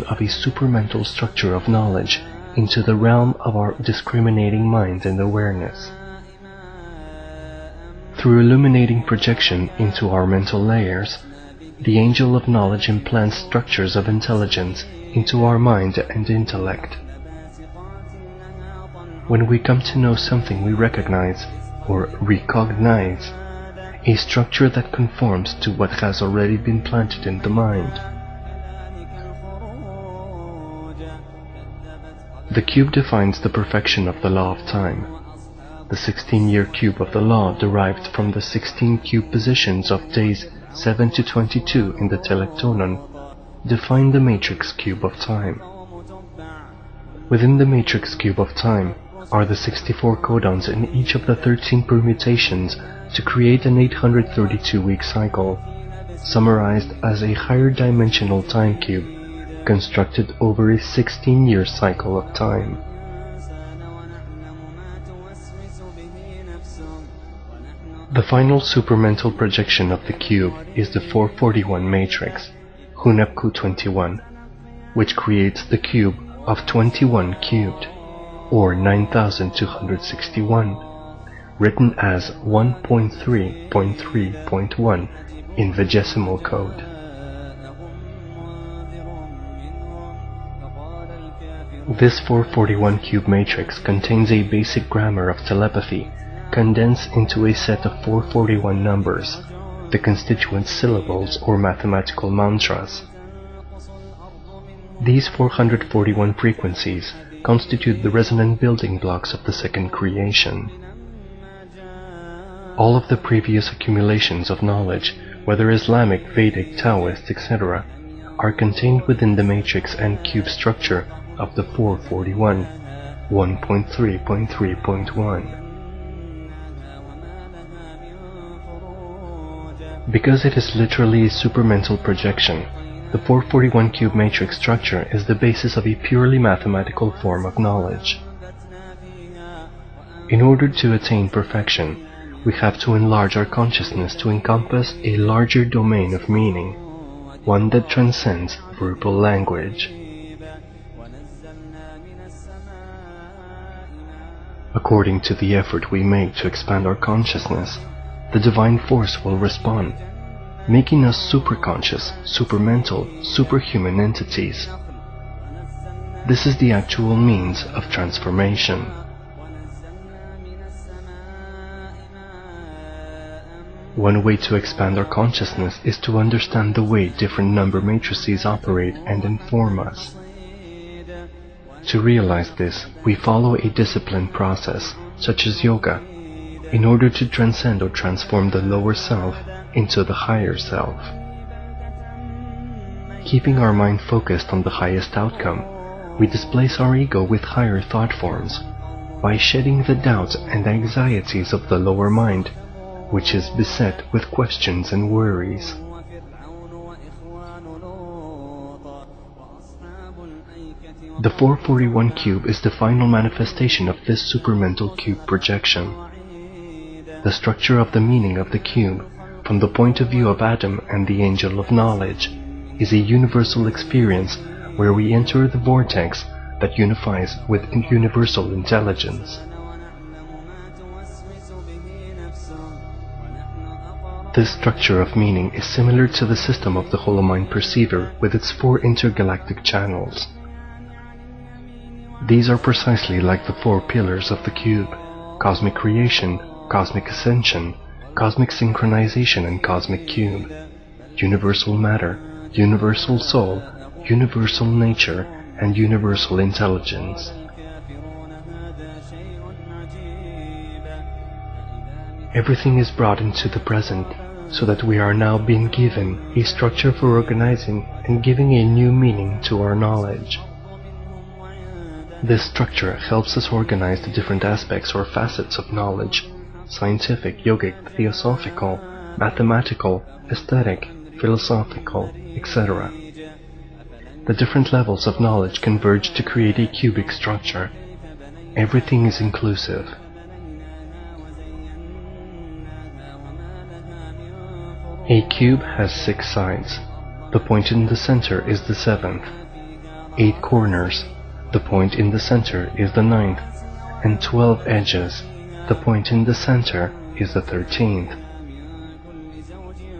of a supramental structure of knowledge into the realm of our discriminating mind and awareness. Through illuminating projection into our mental layers, the angel of knowledge implants structures of intelligence into our mind and intellect. When we come to know something, we recognize, or recognize, a structure that conforms to what has already been planted in the mind. The cube defines the perfection of the law of time. The 16-year cube of the law, derived from the 16 cube positions of days 7 to 22 in the telectonon, define the matrix cube of time. Within the matrix cube of time are the 64 codons in each of the 13 permutations to create an 832-week cycle, summarized as a higher dimensional time cube constructed over a 16-year cycle of time. The final supramental projection of the cube is the 441 matrix, Hunapku 21, which creates the cube of 21 cubed, or 9261, written as 1.3.3.1 in vigesimal code. This 441 cube matrix contains a basic grammar of telepathy condensed into a set of 441 numbers, the constituent syllables or mathematical mantras. These 441 frequencies constitute the resonant building blocks of the second creation. All of the previous accumulations of knowledge, whether Islamic, Vedic, Taoist, etc., are contained within the matrix and cube structure of the 441, 1.3.3.1. Because it is literally a supramental projection, the 441 cube matrix structure is the basis of a purely mathematical form of knowledge. In order to attain perfection, we have to enlarge our consciousness to encompass a larger domain of meaning, one that transcends verbal language. According to the effort we make to expand our consciousness, the divine force will respond, making us superconscious, supermental, superhuman entities. This is the actual means of transformation. One way to expand our consciousness is to understand the way different number matrices operate and inform us. To realize this, we follow a disciplined process, such as yoga, in order to transcend or transform the lower self into the higher self. Keeping our mind focused on the highest outcome, we displace our ego with higher thought forms, by shedding the doubts and anxieties of the lower mind, which is beset with questions and worries. The 441 cube is the final manifestation of this supramental cube projection. The structure of the meaning of the cube, from the point of view of Adam and the angel of knowledge, is a universal experience where we enter the vortex that unifies with universal intelligence. This structure of meaning is similar to the system of the holomind perceiver with its 4 intergalactic channels. These are precisely like the 4 pillars of the cube: cosmic creation, cosmic ascension, cosmic synchronization and cosmic cube, universal matter, universal soul, universal nature, and universal intelligence. Everything is brought into the present, so that we are now being given a structure for organizing and giving a new meaning to our knowledge. This structure helps us organize the different aspects or facets of knowledge: scientific, yogic, theosophical, mathematical, aesthetic, philosophical, etc. The different levels of knowledge converge to create a cubic structure. Everything is inclusive. A cube has 6 sides. The point in the center is the 7th. 8 corners, the point in the center is the 9th, and 12 edges, the point in the center is the 13th.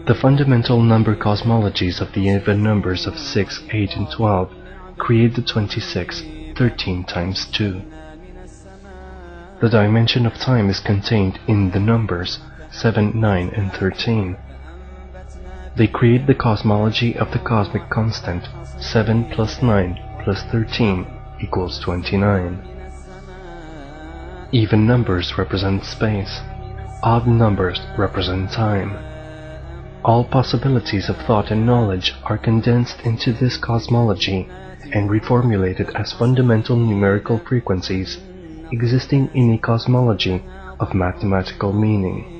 The fundamental number cosmologies of the even numbers of 6, 8, and 12 create the 26, 13 times 2. The dimension of time is contained in the numbers 7, 9, and 13. They create the cosmology of the cosmic constant 7 plus 9 plus 13 equals 29. Even numbers represent space. Odd numbers represent time. All possibilities of thought and knowledge are condensed into this cosmology and reformulated as fundamental numerical frequencies existing in a cosmology of mathematical meaning.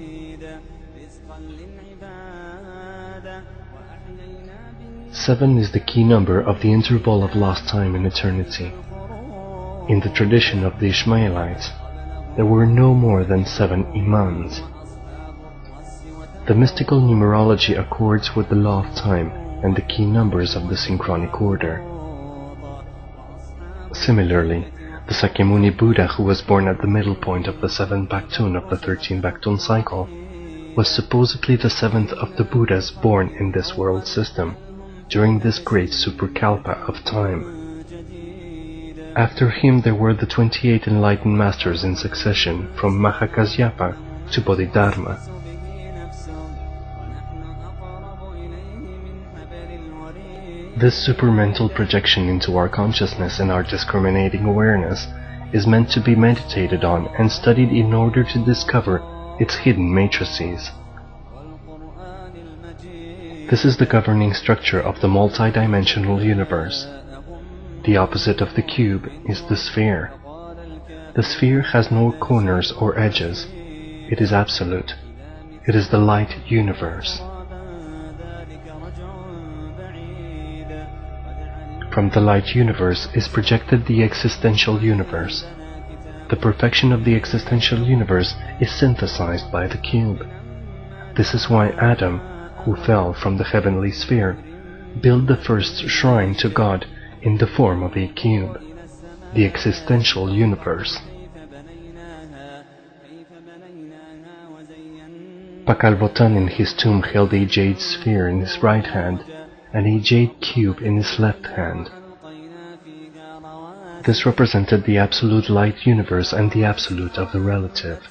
Seven is the key number of the interval of lost time in eternity. In the tradition of the Ishmaelites, there were no more than 7 imams. The mystical numerology accords with the law of time and the key numbers of the synchronic order. Similarly, the Sakyamuni Buddha, who was born at the middle point of the 7 Baktun of the 13 Baktun cycle, was supposedly the 7th of the Buddhas born in this world system, during this great superkalpa of time. After him there were the 28 enlightened masters in succession from Mahakasyapa to Bodhidharma. This supermental projection into our consciousness and our discriminating awareness is meant to be meditated on and studied in order to discover its hidden matrices. This is the governing structure of the multidimensional universe. The opposite of the cube is the sphere. The sphere has no corners or edges. It is absolute. It is the light universe. From the light universe is projected the existential universe. The perfection of the existential universe is synthesized by the cube. This is why Adam, who fell from the heavenly sphere, built the first shrine to God in the form of a cube, the existential universe. Pakal Votan in his tomb held a jade sphere in his right hand and a jade cube in his left hand. This represented the absolute light universe and the absolute of the relative.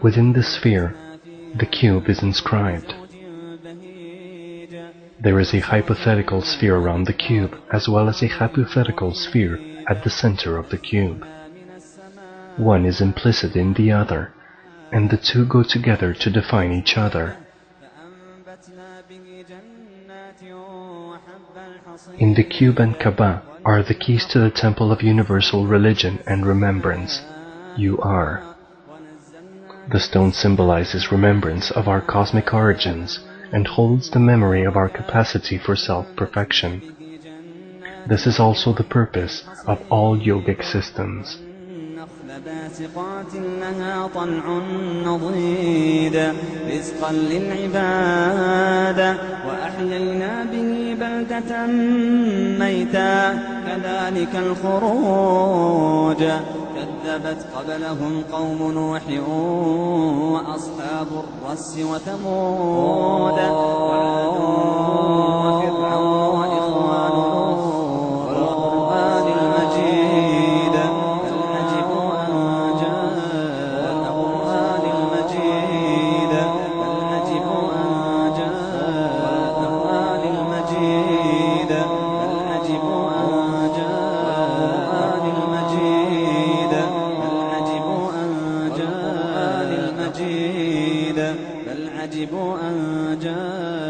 Within the sphere, the cube is inscribed. There is a hypothetical sphere around the cube, as well as a hypothetical sphere at the center of the cube. One is implicit in the other, and the two go together to define each other. In the cube and Kaaba are the keys to the temple of universal religion and remembrance. You are. The stone symbolizes remembrance of our cosmic origins and holds the memory of our capacity for self-perfection. This is also the purpose of all yogic systems. باسقات لها طلع نضيد رزقا للعباد وأحيينا به بلدة ميتا كذلك الخروج كذبت قبلهم قوم نوح وأصحاب الرس وثمود وعاد وفرعون وإخوان لوط والقرآن المجيد بل عجبوا أن جاء